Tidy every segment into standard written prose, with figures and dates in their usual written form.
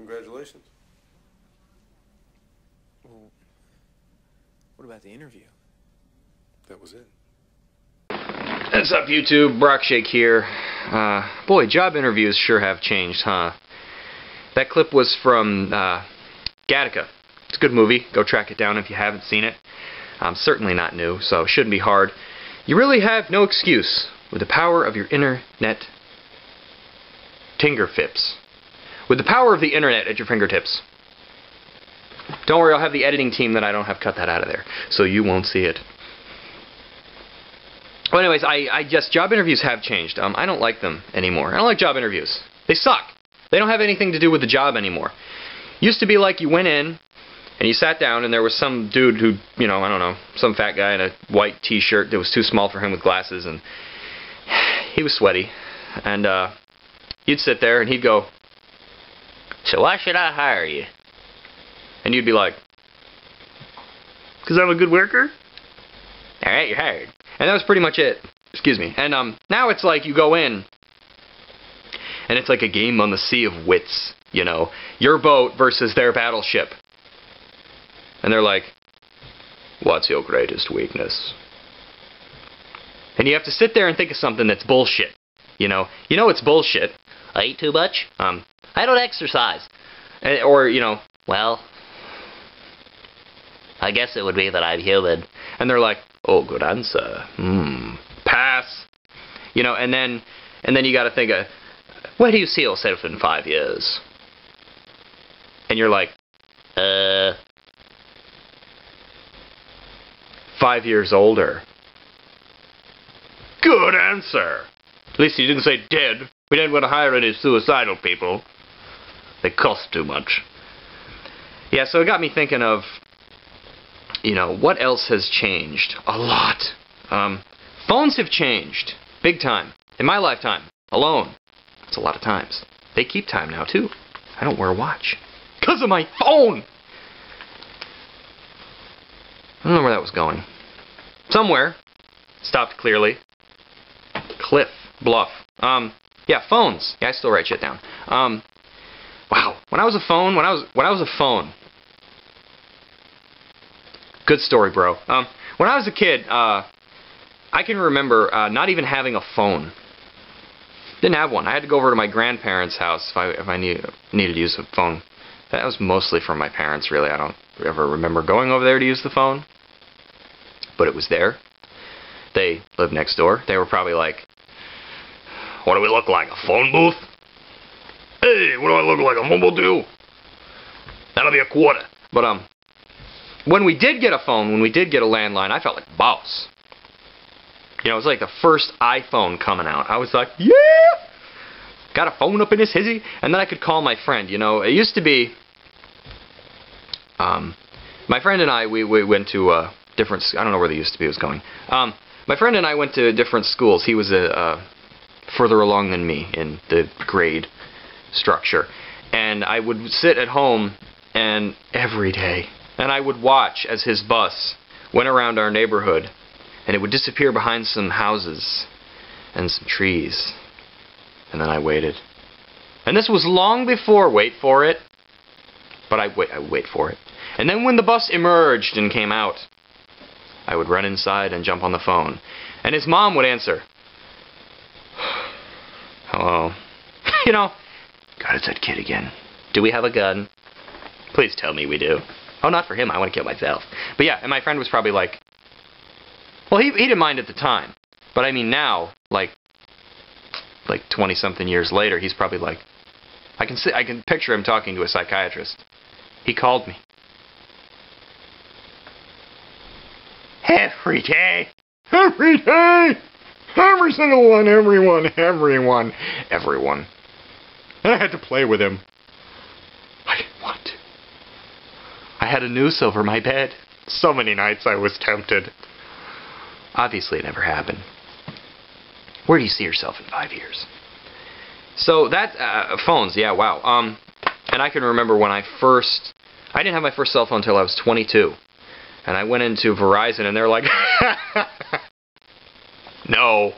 Congratulations. Well, what about the interview? That was it. What's up, YouTube? Brock Shake here. Boy, job interviews sure have changed, huh? That clip was from Gattaca. It's a good movie. Go track it down if you haven't seen it. Certainly not new, so it shouldn't be hard. You really have no excuse with the power of your internet fingertips. With the power of the internet at your fingertips. Don't worry, I'll have the editing team that I don't have cut that out of there, so you won't see it. Well, anyways, I guess job interviews have changed. I don't like them anymore. I don't like job interviews. They suck. They don't have anything to do with the job anymore. Used to be like you went in and you sat down and there was some dude who, you know, I don't know, some fat guy in a white t-shirt that was too small for him with glasses, and he was sweaty. And you'd sit there and he'd go, "So why should I hire you?" And you'd be like, "'Cause I'm a good worker?" "Alright, you're hired." And that was pretty much it. Excuse me. And now it's like you go in, and it's like a game on the sea of wits, you know. Your boat versus their battleship. And they're like, "What's your greatest weakness?" And you have to sit there and think of something that's bullshit. You know it's bullshit. "I eat too much. I don't exercise." Or, you know, "Well, I guess it would be that I'm human." And they're like, "Oh, good answer. Pass." You know, and then you got to think of, "Where do you see yourself in 5 years?" And you're like, 5 years older." Good answer. At least you didn't say dead. We didn't want to hire any suicidal people. They cost too much. Yeah, so it got me thinking of, you know, what else has changed? A lot. Phones have changed. Big time. In my lifetime. Alone. It's a lot of times. They keep time now, too. I don't wear a watch. 'Cause of my phone! I don't know where that was going. Somewhere. Stopped clearly. Cliff. Bluff. Yeah, phones. Yeah, I still write shit down. Wow. When I was a phone. Good story, bro. When I was a kid, I can remember not even having a phone. Didn't have one. I had to go over to my grandparents' house if I needed to use a phone. That was mostly from my parents, really. I don't ever remember going over there to use the phone. But it was there. They lived next door. They were probably like, "What do we look like, a phone booth? Hey, what do I look like, a phone booth to you? That'll be a quarter." But, when we did get a phone, when we did get a landline, I felt like a boss. You know, it was like the first iPhone coming out. I was like, yeah! Got a phone up in his hizzy, and then I could call my friend. You know, it used to be, my friend and I, we went to different, I don't know where the used to be was going. My friend and I went to different schools. He was further along than me in the grade structure. And I would sit at home and every day, and I would watch as his bus went around our neighborhood, and it would disappear behind some houses and some trees. And then I waited. And this was long before, wait for it, but I would wait for it. And then when the bus emerged and came out, I would run inside and jump on the phone. And his mom would answer. "Hello." You know, God, it's that kid again. "Do we have a gun? Please tell me we do." "Oh, not for him. I want to kill myself." But yeah, and my friend was probably like, well, he didn't mind at the time. But I mean now, like 20-something years later, he's probably like, I can picture him talking to a psychiatrist. "He called me. Every day. Every day. Every single one. Everyone. And I had to play with him. I didn't want to. I had a noose over my bed. So many nights I was tempted. Obviously it never happened. Where do you see yourself in 5 years? So that, phones, yeah, wow. And I can remember when I didn't have my first cell phone until I was 22. And I went into Verizon and they're like, "No."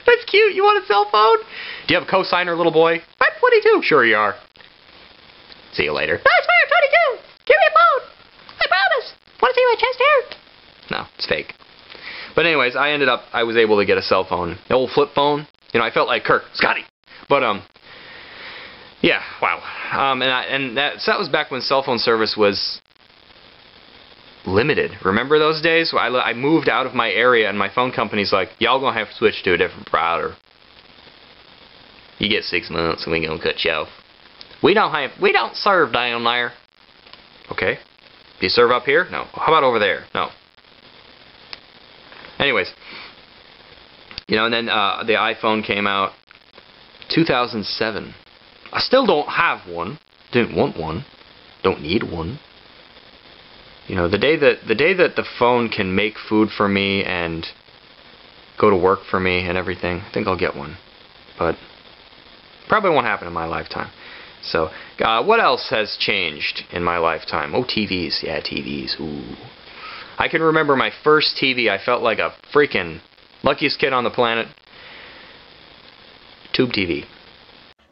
"That's cute. You want a cell phone? Do you have a cosigner, little boy?" "I'm 22. "Sure you are." See you later. Nice Fire 22! Give me a phone! I promise! Want to see my chest hair? No, it's fake. But anyways, I was able to get a cell phone. The old flip phone. You know, I felt like Kirk. Scotty! But, yeah, wow. And that was back when cell phone service was limited. Remember those days? I moved out of my area and my phone company's like, y'all gonna have to switch to a different provider. You get 6 months and we gonna cut you off. We don't serve down there. Okay. Do you serve up here? No. How about over there? No. Anyways. You know, and then the iPhone came out 2007. I still don't have one. Didn't want one. Don't need one. You know, the day that the phone can make food for me and go to work for me and everything, I think I'll get one. But probably won't happen in my lifetime. So, what else has changed in my lifetime? Oh, TVs. Yeah, TVs. Ooh. I can remember my first TV. I felt like a freaking luckiest kid on the planet. Tube TV.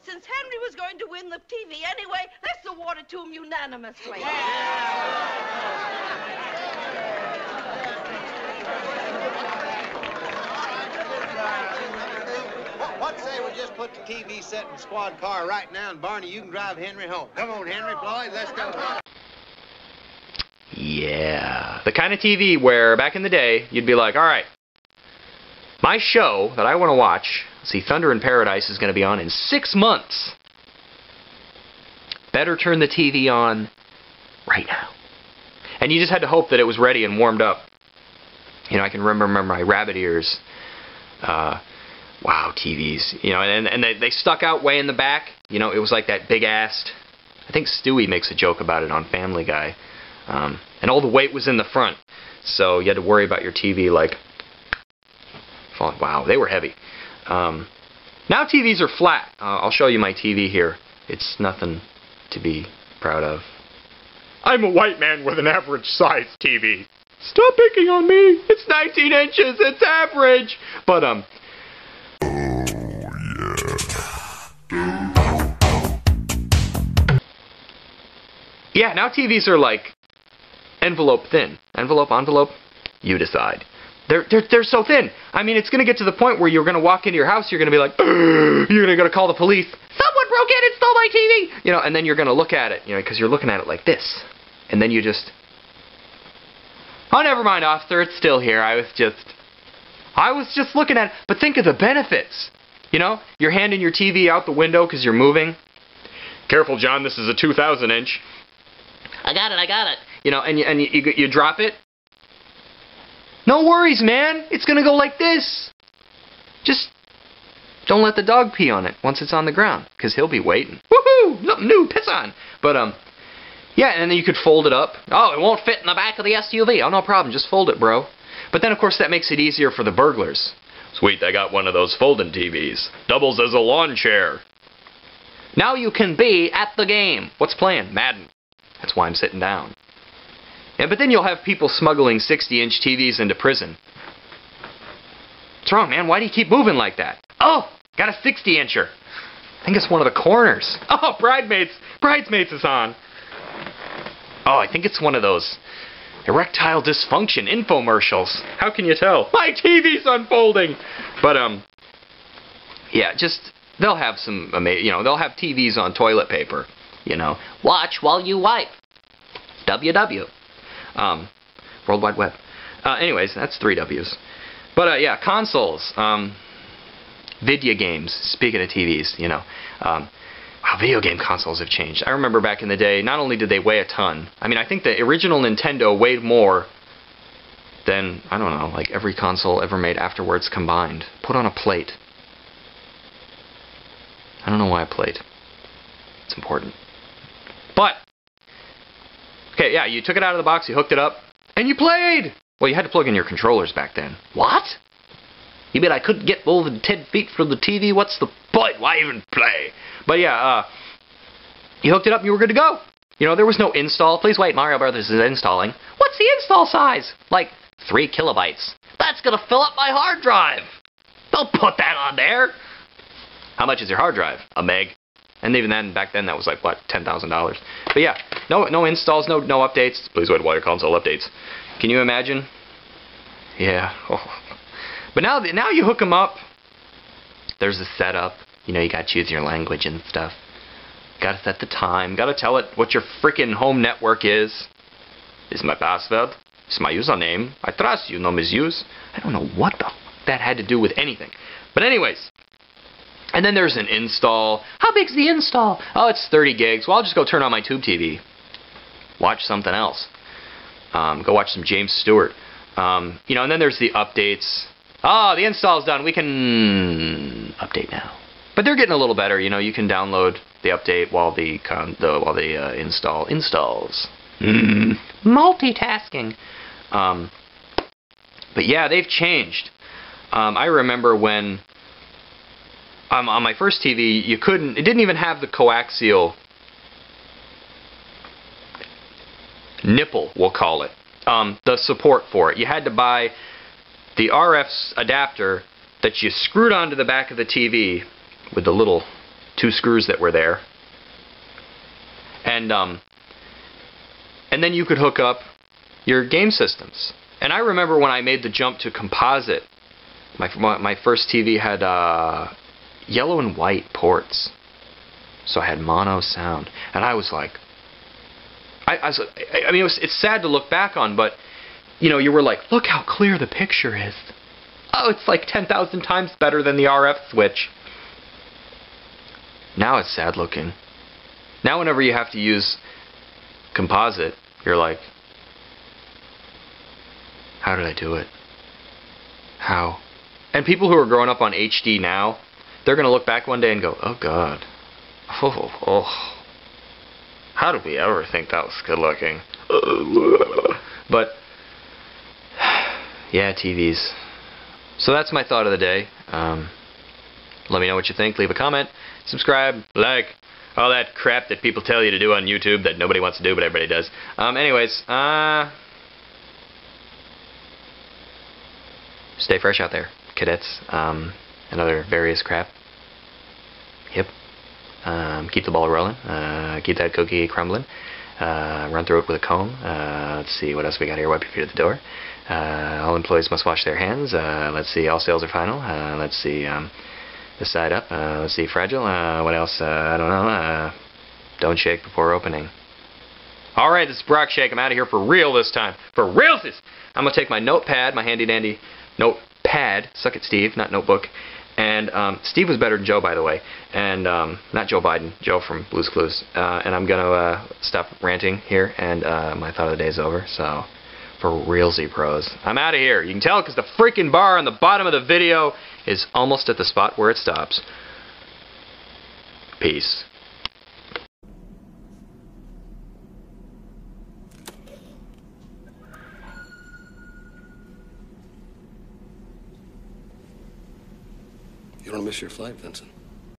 Since Henry was going to win the TV anyway, let's award it to him unanimously. What say we just put the TV set in the squad car right now, and Barney, you can drive Henry home. Come on, Henry, Floyd, let's go. Yeah. The kind of TV where, back in the day, you'd be like, alright, my show that I want to watch, see, Thunder in Paradise is going to be on in 6 months. Better turn the TV on right now. And you just had to hope that it was ready and warmed up. You know, I can remember my rabbit ears. Wow, TVs. You know, and they stuck out way in the back. You know, it was like that big-assed. I think Stewie makes a joke about it on Family Guy. And all the weight was in the front. So you had to worry about your TV like... Wow, they were heavy. Now TVs are flat. I'll show you my TV here. It's nothing to be proud of. I'm a white man with an average size TV. Stop picking on me. It's 19 inches. It's average. But, yeah, now TVs are like envelope thin. Envelope, you decide. They're so thin. I mean, it's going to get to the point where you're going to walk into your house, you're going to be like, you're going to call the police. Someone broke in and stole my TV. You know, and then you're going to look at it, you know, because you're looking at it like this. And then you just, oh, never mind, officer, it's still here. I was just looking at it. But think of the benefits. You know, you're handing your TV out the window because you're moving. Careful, John, this is a 2,000 inch. I got it. You know, and you drop it. No worries, man. It's going to go like this. Just don't let the dog pee on it once it's on the ground, because he'll be waiting. Woohoo! Something new, piss on. But, yeah, and then you could fold it up. Oh, it won't fit in the back of the SUV. Oh, no problem. Just fold it, bro. But then, of course, that makes it easier for the burglars. Sweet, I got one of those folding TVs. Doubles as a lawn chair. Now you can be at the game. What's playing? Madden. That's why I'm sitting down. Yeah, but then you'll have people smuggling 60-inch TVs into prison. What's wrong, man? Why do you keep moving like that? Oh, got a 60-incher. I think it's one of the corners. Oh, Bridesmaids is on. Oh, I think it's one of those erectile dysfunction infomercials. How can you tell? My TV's unfolding. But, yeah, just, they'll have some, you know, they'll have TVs on toilet paper. You know, watch while you wipe. WW. World Wide Web. Anyways, that's 3 W's. But, yeah, consoles. Video games. Speaking of TVs, you know. Wow, video game consoles have changed. I remember back in the day, not only did they weigh a ton. I mean, I think the original Nintendo weighed more than, I don't know, like every console ever made afterwards combined. Put on a plate. I don't know why a plate. It's important. But, okay, yeah, you took it out of the box, you hooked it up, and you played! Well, you had to plug in your controllers back then. What? You mean I couldn't get more than 10 feet from the TV? What's the point? Why even play? But yeah, you hooked it up and you were good to go. You know, there was no install. Please wait, Mario Brothers is installing. What's the install size? Like 3 kilobytes. That's gonna fill up my hard drive. Don't put that on there. How much is your hard drive? A meg. And even then, back then, that was like, what, $10,000. But yeah, no installs, no updates. Please wait while your console updates. Can you imagine? Yeah. Oh. But now you hook them up. There's a setup. You know, you gotta choose your language and stuff. Gotta set the time. Gotta tell it what your freaking home network is. This is my password. This is my username. I trust you, no misuse. I don't know what the fuck that had to do with anything. But anyways. And then there's an install. How big's the install? Oh, it's 30 gigs. Well, I'll just go turn on my tube TV. Watch something else. Go watch some James Stewart. You know, and then there's the updates. Ah, the install's done. We can update now. But they're getting a little better. You know, you can download the update while the install installs. Multitasking. But yeah, they've changed. I remember when on my first TV, it didn't even have the coaxial nipple, we'll call it. The support for it. You had to buy the RF adapter that you screwed onto the back of the TV with the little 2 screws that were there. And then you could hook up your game systems. And I remember when I made the jump to composite, my first TV had yellow and white ports. So I had mono sound. And I was like, I mean, it's sad to look back on, but, you know, you were like, look how clear the picture is. Oh, it's like 10,000 times better than the RF switch. Now it's sad looking. Now whenever you have to use composite, you're like, how did I do it? How? And people who are growing up on HD now, they're going to look back one day and go, oh God. Oh. How did we ever think that was good looking? But, yeah, TVs. So that's my thought of the day. Let me know what you think. Leave a comment. Subscribe. Like. All that crap that people tell you to do on YouTube that nobody wants to do, but everybody does. Anyways, stay fresh out there, cadets, and other various crap. Yep. Keep the ball rolling. Keep that cookie crumbling. Run through it with a comb. Let's see, what else we got here? Wipe your feet at the door. All employees must wash their hands. Let's see, all sales are final. Let's see, the side up. Let's see, fragile. What else? I don't know. Don't shake before opening. Alright, this is Brock Shake. I'm out of here for real this time. For realsies! I'm going to take my notepad, my handy dandy notepad. Suck it, Steve, not notebook. And Steve was better than Joe, by the way. And not Joe Biden, Joe from Blue's Clues. And I'm going to stop ranting here. And my thought of the day is over. So, for realsy pros, I'm out of here. You can tell because the freaking bar on the bottom of the video is almost at the spot where it stops. Peace. You don't miss your flight, Vincent.